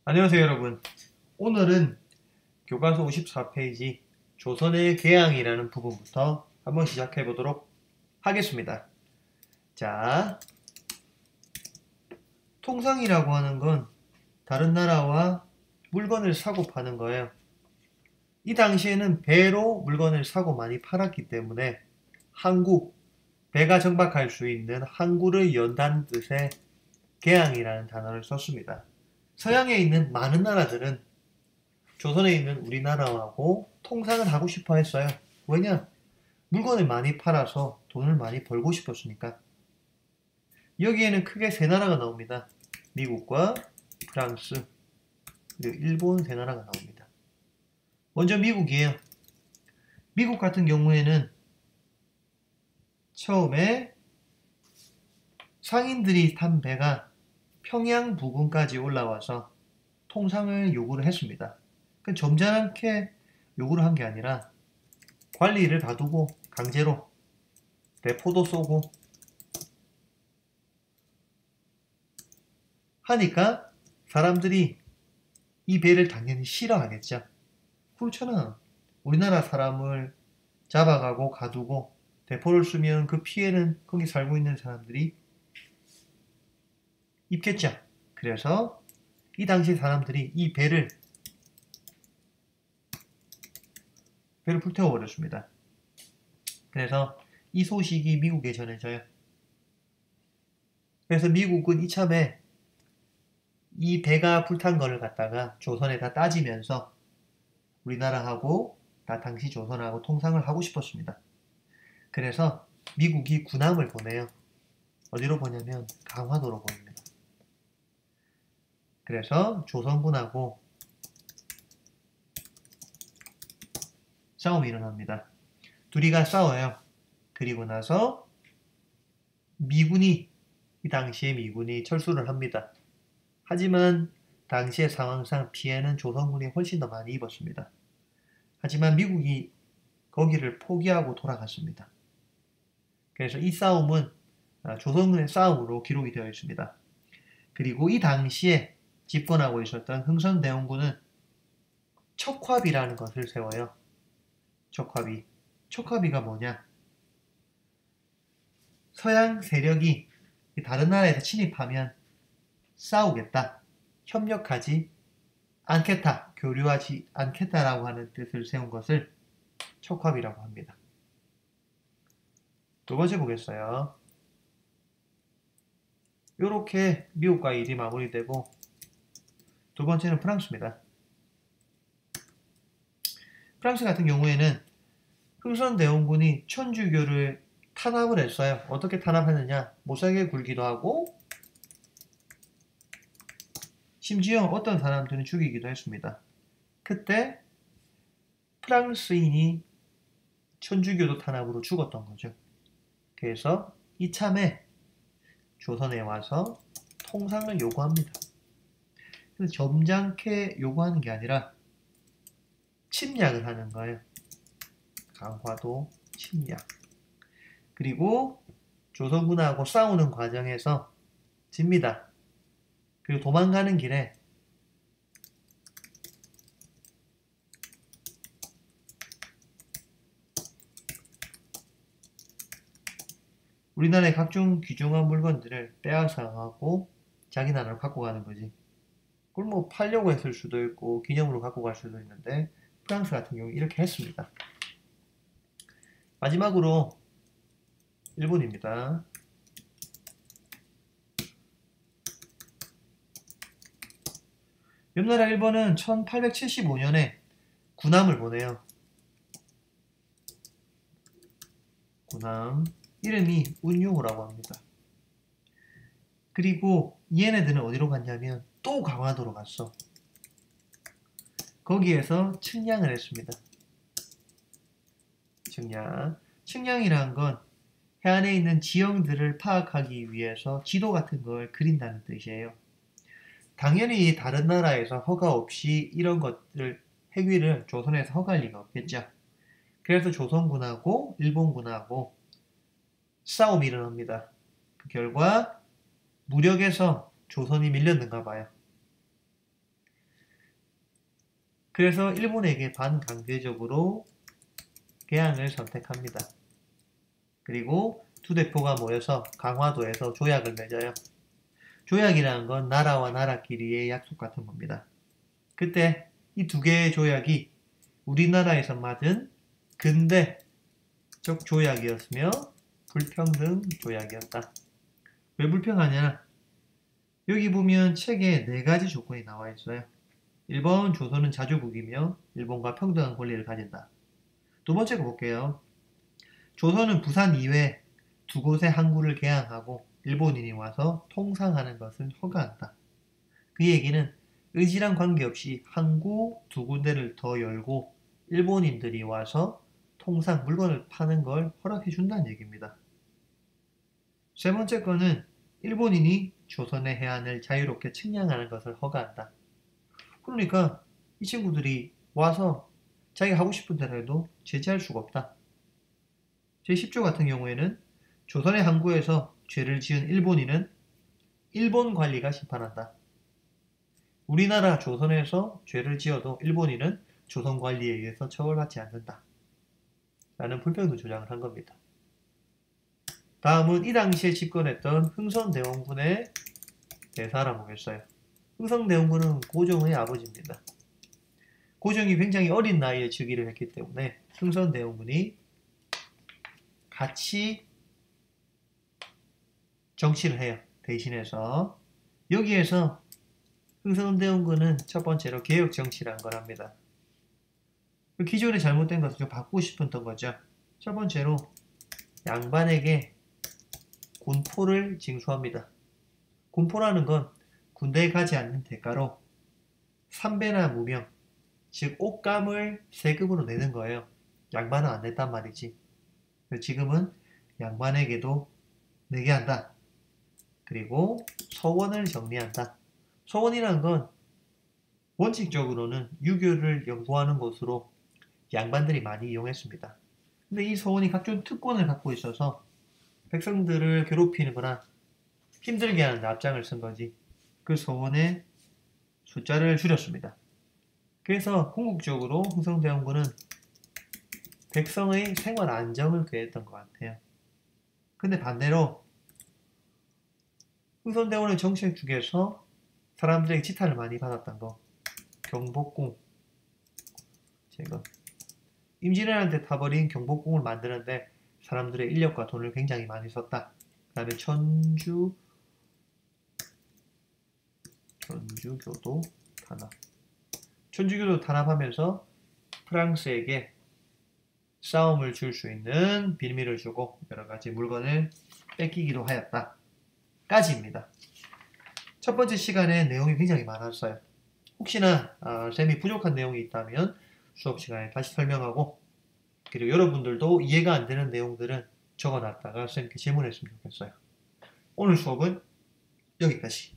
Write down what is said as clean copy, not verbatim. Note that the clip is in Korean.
안녕하세요 여러분. 오늘은 교과서 54페이지 조선의 개항이라는 부분부터 한번 시작해 보도록 하겠습니다. 자, 통상이라고 하는 건 다른 나라와 물건을 사고 파는 거예요. 이 당시에는 배로 물건을 사고 많이 팔았기 때문에 항구, 배가 정박할 수 있는 항구를 연다는 뜻의 개항이라는 단어를 썼습니다. 서양에 있는 많은 나라들은 조선에 있는 우리나라하고 통상을 하고 싶어 했어요. 왜냐? 물건을 많이 팔아서 돈을 많이 벌고 싶었으니까. 여기에는 크게 세 나라가 나옵니다. 미국과 프랑스, 그리고 일본 세 나라가 나옵니다. 먼저 미국이에요. 미국 같은 경우에는 처음에 상인들이 탄 배가 평양 부근까지 올라와서 통상을 요구를 했습니다. 점잖게 요구를 한 게 아니라 관리를 봐두고 강제로 대포도 쏘고 하니까 사람들이 이 배를 당연히 싫어하겠죠. 그렇잖아. 우리나라 사람을 잡아가고 가두고 대포를 쏘면 그 피해는 거기 살고 있는 사람들이 입겠죠. 그래서 이 당시 사람들이 이 배를 불태워버렸습니다. 그래서 이 소식이 미국에 전해져요. 그래서 미국은 이참에 이 배가 불탄 거를 갖다가 조선에다 따지면서 우리나라하고 다 당시 조선하고 통상을 하고 싶었습니다. 그래서 미국이 군함을 보내요. 어디로 보냐면 강화도로 보냅니다. 그래서 조선군하고 싸움이 일어납니다. 둘이가 싸워요. 그리고 나서 이 당시에 미군이 철수를 합니다. 하지만 당시의 상황상 피해는 조선군이 훨씬 더 많이 입었습니다. 하지만 미국이 거기를 포기하고 돌아갔습니다. 그래서 이 싸움은 조선군의 싸움으로 기록이 되어 있습니다. 그리고 이 당시에 집권하고 있었던 흥선대원군은 척화비라는 것을 세워요. 척화비. 척화비가 뭐냐? 서양 세력이 다른 나라에서 침입하면 싸우겠다. 협력하지 않겠다. 교류하지 않겠다라고 하는 뜻을 세운 것을 척화비라고 합니다. 두 번째 보겠어요. 이렇게 미국과 일이 마무리되고 두 번째는 프랑스입니다. 프랑스 같은 경우에는 흥선대원군이 천주교를 탄압을 했어요. 어떻게 탄압했느냐? 못살게 굴기도 하고 심지어 어떤 사람들은 죽이기도 했습니다. 그때 프랑스인이 천주교도 탄압으로 죽었던 거죠. 그래서 이참에 조선에 와서 통상을 요구합니다. 그래서 점잖게 요구하는 게 아니라 침략을 하는 거예요. 강화도 침략. 그리고 조선군하고 싸우는 과정에서 집니다. 그리고 도망가는 길에 우리나라의 각종 귀중한 물건들을 빼앗아가고 자기 나라로 갖고 가는 거지. 그걸 뭐 팔려고 했을 수도 있고 기념으로 갖고 갈 수도 있는데 프랑스 같은 경우 이렇게 했습니다. 마지막으로 일본입니다. 옆나라 일본은 1875년에 군함을 보내요. 군함 이름이 운용호라고 합니다. 그리고 얘네들은 어디로 갔냐면 또 강화도로 갔어. 거기에서 측량을 했습니다. 측량이란 건 해안에 있는 지형들을 파악하기 위해서 지도 같은 걸 그린다는 뜻이에요. 당연히 다른 나라에서 허가 없이 이런 것들 핵위를 조선에서 허가할 리가 없겠죠. 그래서 조선군하고 일본군하고 싸움이 일어납니다. 그 결과 무력에서 조선이 밀렸는가 봐요. 그래서 일본에게 반강제적으로 개항을 선택합니다. 그리고 두 대포가 모여서 강화도에서 조약을 맺어요. 조약이라는 건 나라와 나라끼리의 약속 같은 겁니다. 그때 이 두 개의 조약이 우리나라에서 맞은 근대적 조약이었으며 불평등 조약이었다. 왜 불평하냐? 여기 보면 책에 4가지 조건이 나와 있어요. 1번, 조선은 자주국이며 일본과 평등한 권리를 가진다. 두 번째 거 볼게요. 조선은 부산 이외 두 곳의 항구를 개항하고 일본인이 와서 통상하는 것을 허가한다. 그 얘기는 의지랑 관계없이 항구 두 군데를 더 열고 일본인들이 와서 통상 물건을 파는 걸 허락해 준다는 얘기입니다. 세 번째 거는 일본인이 조선의 해안을 자유롭게 측량하는 것을 허가한다. 그러니까 이 친구들이 와서 자기가 하고 싶은 대로 해도 제재할 수가 없다. 제10조 같은 경우에는 조선의 항구에서 죄를 지은 일본인은 일본 관리가 심판한다. 우리나라 조선에서 죄를 지어도 일본인은 조선 관리에 의해서 처벌받지 않는다. 라는 불평등 조장을 한 겁니다. 다음은 이 당시에 집권했던 흥선대원군에 대해서 알아보겠어요. 흥선대원군은 고종의 아버지입니다. 고종이 굉장히 어린 나이에 즉위를 했기 때문에 흥선대원군이 같이 정치를 해요. 대신해서. 여기에서 흥선대원군은 첫 번째로 개혁 정치라는 걸 합니다. 기존에 잘못된 것을 좀 바꾸고 싶었던 거죠. 첫 번째로 양반에게 군포를 징수합니다. 군포라는 건 군대에 가지 않는 대가로 삼배나 무명, 즉 옷감을 세금으로 내는 거예요. 양반은 안 냈단 말이지. 지금은 양반에게도 내게 한다. 그리고 서원을 정리한다. 서원이라는 건 원칙적으로는 유교를 연구하는 곳으로 양반들이 많이 이용했습니다. 근데 이 서원이 각종 특권을 갖고 있어서 백성들을 괴롭히는 거나 힘들게 하는 앞장을 쓴 거지. 그 서원의 숫자를 줄였습니다. 그래서 궁극적으로 흥선대원군은 백성의 생활 안정을 꾀했던 것 같아요. 근데 반대로 흥선대원의 정책 중에서 사람들에게 지탄을 많이 받았던 거, 경복궁 제거, 임진왜란때 타버린 경복궁을 만드는데 사람들의 인력과 돈을 굉장히 많이 썼다. 그 다음에 천주교도 탄압. 천주교도 탄압하면서 프랑스에게 싸움을 줄 수 있는 빌미를 주고 여러가지 물건을 뺏기기도 하였다. 까지입니다. 첫 번째 시간에 내용이 굉장히 많았어요. 혹시나 쌤이 부족한 내용이 있다면 수업 시간에 다시 설명하고, 그리고 여러분들도 이해가 안 되는 내용들은 적어놨다가 쌤께 질문했으면 좋겠어요. 오늘 수업은 여기까지.